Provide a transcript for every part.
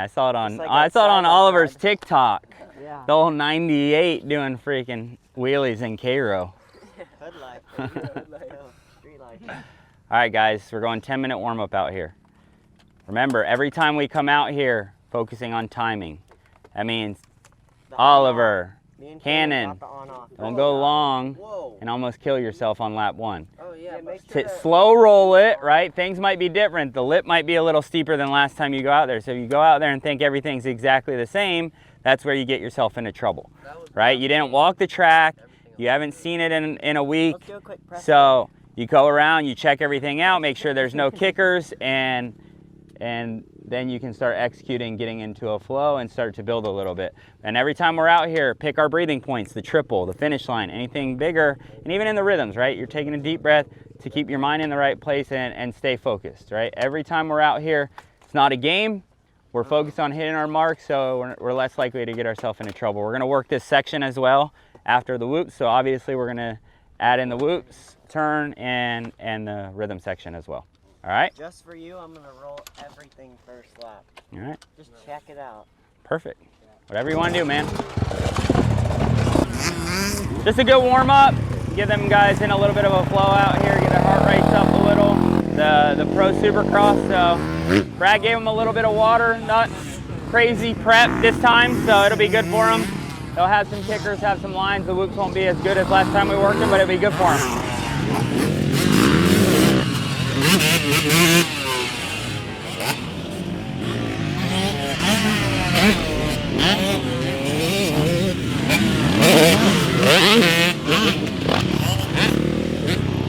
I saw it on Like Oliver's TikTok. Yeah. The old 98 doing freaking wheelies in Cairo. Hood life. Street life. All right, guys, we're going 10-minute warm-up out here. Remember, every time we come out here, focusing on timing. That means Oliver, Cannon, don't go long and almost kill yourself on lap 1. Oh yeah. Slow roll it, right? Things might be different. The lip might be a little steeper than last time you go out there. So if you go out there and think everything's exactly the same, that's where you get yourself into trouble, right? You didn't walk the track. You haven't seen it in a week. So you go around, you check everything out, make sure there's no kickers, and then you can start executing, getting into a flow and start to build a little bit. And every time we're out here, pick our breathing points, the triple, the finish line, anything bigger, and even in the rhythms, right? You're taking a deep breath to keep your mind in the right place and stay focused, right? Every time we're out here, it's not a game. We're focused on hitting our marks, so we're less likely to get ourselves into trouble. We're gonna work this section as well after the whoops, so obviously we're gonna add in the whoops, turn, and the rhythm section as well. All right? Just for you, I'm gonna roll everything first lap. All right. Just check it out. Perfect. Whatever you want to do, man. Just a good warm up. Get them guys in a little bit of a flow out here. Get their heart rates up a little. The Pro Supercross. So Brad gave them a little bit of water. Not crazy prep this time, so it'll be good for them. They'll have some kickers, have some lines. The whoops won't be as good as last time we worked them, but it'll be good for them.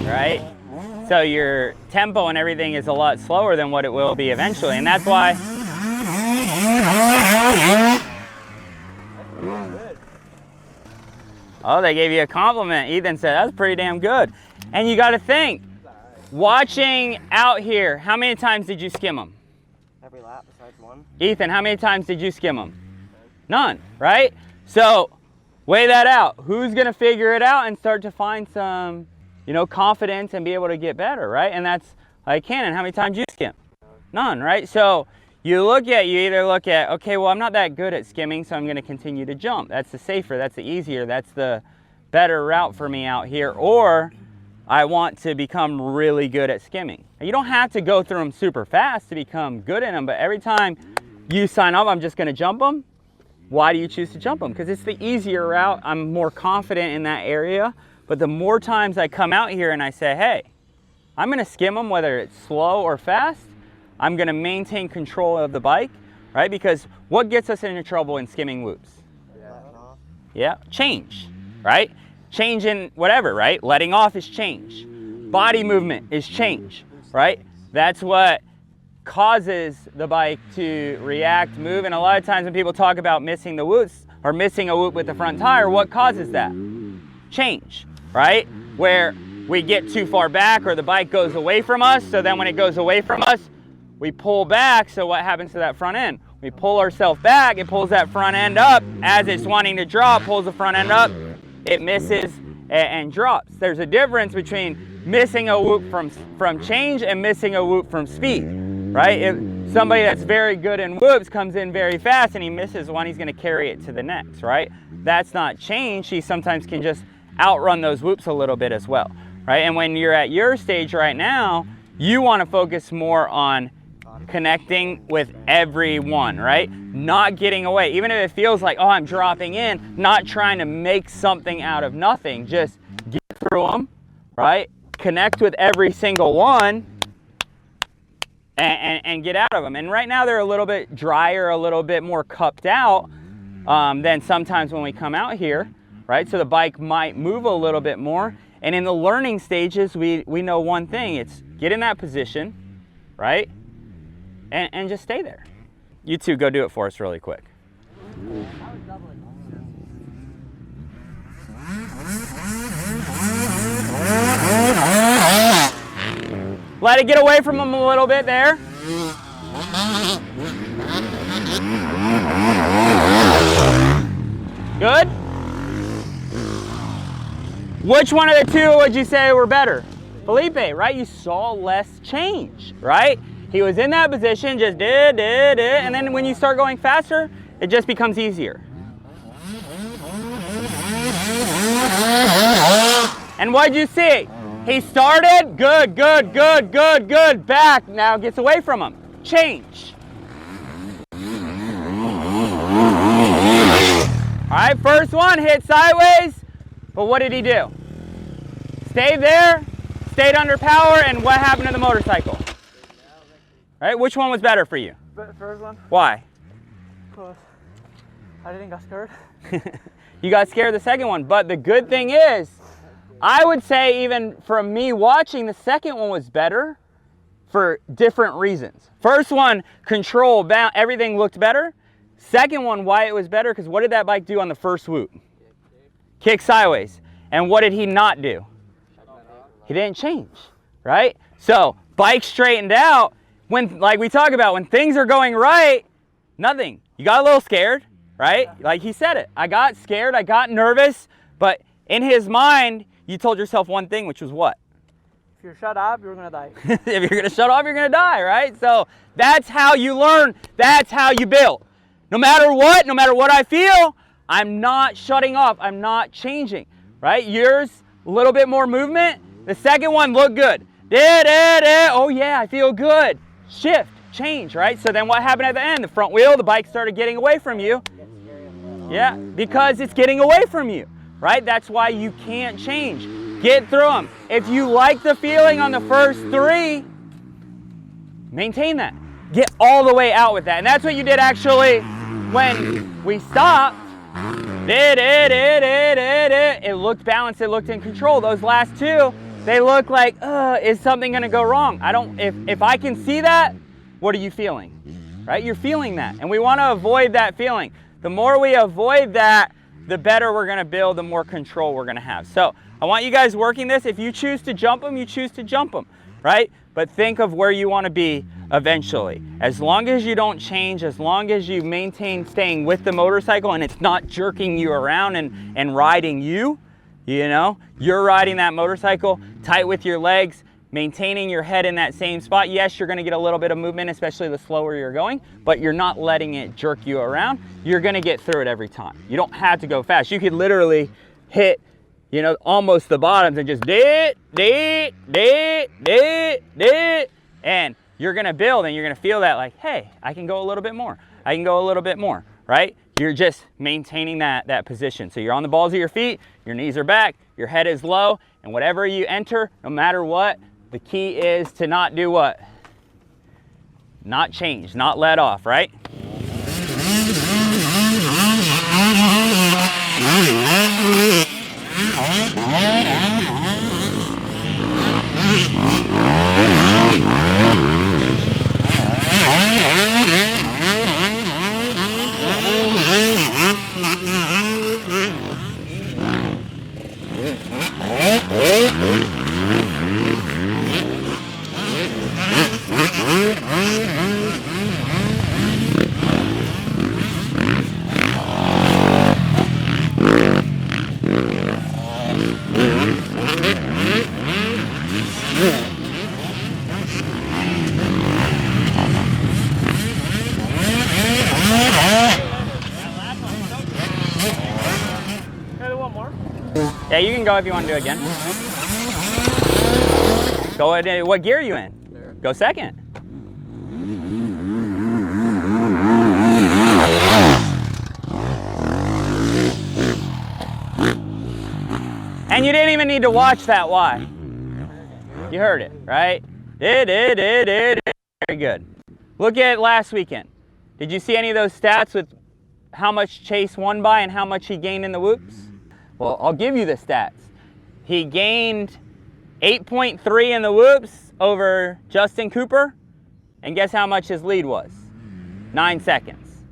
Right? So your tempo and everything is a lot slower than what it will be eventually, and that's why. Oh, they gave you a compliment. Ethan said, that's pretty damn good. And you got to think, watching out here, how many times did you skim them? Every lap besides one. Ethan, how many times did you skim them? None, right? So weigh that out. Who's going to figure it out and start to find some, confidence and be able to get better, right? And that's like Cannon. How many times you skim? None, right? So you either look at, okay, well, I'm not that good at skimming, so I'm going to continue to jump. That's the safer, that's the easier, that's the better route for me out here. Or I want to become really good at skimming. You don't have to go through them super fast to become good in them, but every time you sign up, I'm just going to jump them. Why do you choose to jump them? Because it's the easier route. I'm more confident in that area. But the more times I come out here and I say, hey, I'm going to skim them, whether it's slow or fast, I'm going to maintain control of the bike, right? Because what gets us into trouble in skimming whoops? Yeah, change, right? Change in whatever, right? Letting off is change. Body movement is change, right? That's what causes the bike to react, move. And a lot of times when people talk about missing the whoops or missing a whoop with the front tire, what causes that? Change, right? Where we get too far back or the bike goes away from us. So then when it goes away from us, we pull back. So what happens to that front end? We pull ourselves back. It pulls that front end up. As it's wanting to drop, pulls the front end up. It misses and drops. There's a difference between missing a whoop from change and missing a whoop from speed, right? If somebody that's very good in whoops comes in very fast and he misses one, he's going to carry it to the next, right? That's not change. He sometimes can just outrun those whoops a little bit as well, right? And when you're at your stage right now, you want to focus more on connecting with everyone, right? Not getting away. Even if it feels like, oh, I'm dropping in, not trying to make something out of nothing. Just get through them, right? Connect with every single one and get out of them. And right now they're a little bit drier, a little bit more cupped out than sometimes when we come out here, right? So the bike might move a little bit more. And in the learning stages, we know one thing. It's get in that position, right? And just stay there. You two go do it for us really quick. Let it get away from them a little bit there. Good. Which one of the two would you say were better? Felipe, right? You saw less change, right? He was in that position, just did, and then when you start going faster, it just becomes easier. And what'd you see? He started, good, back, now gets away from him. Change. All right, first one, hit sideways, but what did he do? Stayed there, stayed under power, and what happened to the motorcycle? All right, which one was better for you? First one. Why? Because I didn't get scared. You got scared of the second one, but the good thing is, I would say even from me watching, the second one was better for different reasons. First one, control, everything looked better. Second one, why it was better, because what did that bike do on the first whoop? Kick sideways. And what did he not do? He didn't change, right? So, bike straightened out. When, like we talk about, when things are going right, nothing. You got a little scared, right? Like he said it. I got scared, I got nervous, but in his mind, you told yourself one thing, which was what? If you shut up, you're gonna die. If you're gonna shut off, you're gonna die, right? So that's how you learn, that's how you build. No matter what I feel, I'm not shutting off, I'm not changing, right? Yours, a little bit more movement. The second one looked good. Oh yeah, I feel good. Shift, change, right? So then what happened at the end? The front wheel, the bike started getting away from you. Yeah, because it's getting away from you, right? That's why you can't change. Get through them. If you like the feeling on the first three, maintain that. Get all the way out with that. And that's what you did actually when we stopped. It looked balanced, it looked in control. Those last two, they look like, is something gonna go wrong? If I can see that, what are you feeling? Right, you're feeling that. And we wanna avoid that feeling. The more we avoid that, the better we're gonna build, the more control we're gonna have. So I want you guys working this. If you choose to jump them, you choose to jump them, right? But think of where you wanna be eventually. As long as you don't change, as long as you maintain staying with the motorcycle and it's not jerking you around and riding you, you know, you're riding that motorcycle tight with your legs, maintaining your head in that same spot. Yes, you're gonna get a little bit of movement, especially the slower you're going, but you're not letting it jerk you around. You're gonna get through it every time. You don't have to go fast. You could literally hit, you know, almost the bottoms and just and you're gonna build and you're gonna feel that like, hey, I can go a little bit more. I can go a little bit more, right? You're just maintaining that position. So you're on the balls of your feet, your knees are back, your head is low, and whatever you enter, no matter what, the key is to not do what? Not change, not let off, right? Yeah, you can go if you want to do it again. Go ahead. What gear are you in? Go second. And you didn't even need to watch that. Why? You heard it, right? Very good. Look at last weekend. Did you see any of those stats with how much Chase won by and how much he gained in the whoops? Well, I'll give you the stats. He gained 8.3 in the whoops over Justin Cooper, and guess how much his lead was? 9 seconds,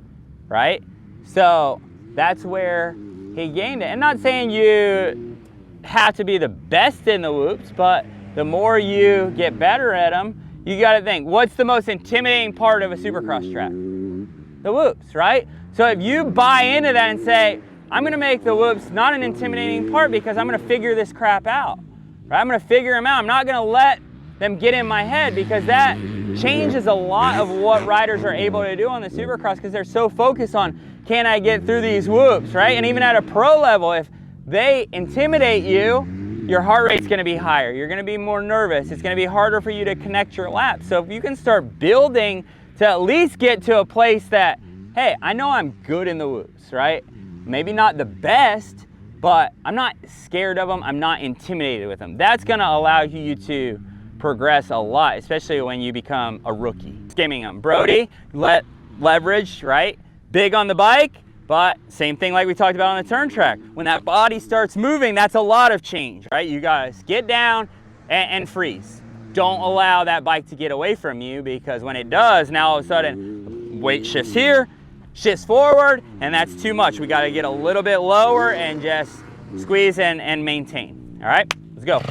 right? So that's where he gained it. And not saying you have to be the best in the whoops, but the more you get better at them, you got to think, what's the most intimidating part of a supercross track? The whoops, right? So if you buy into that and say, I'm going to make the whoops not an intimidating part because I'm going to figure this crap out. Right? I'm going to figure them out. I'm not going to let them get in my head, because that changes a lot of what riders are able to do on the Supercross, because they're so focused on, can I get through these whoops, right? And even at a pro level, if they intimidate you, your heart rate's gonna be higher. You're gonna be more nervous. It's gonna be harder for you to connect your laps. So if you can start building to at least get to a place that, hey, I know I'm good in the whoops, right? Maybe not the best, but I'm not scared of them. I'm not intimidated with them. That's gonna allow you to progress a lot, especially when you become a rookie. Skimming them. Brody, leverage, right? Big on the bike, but same thing like we talked about on the turn track. When that body starts moving, that's a lot of change, right? You guys get down and freeze. Don't allow that bike to get away from you, because when it does, now all of a sudden, weight shifts here, shifts forward, and that's too much. We gotta get a little bit lower and just squeeze and maintain. All right, let's go.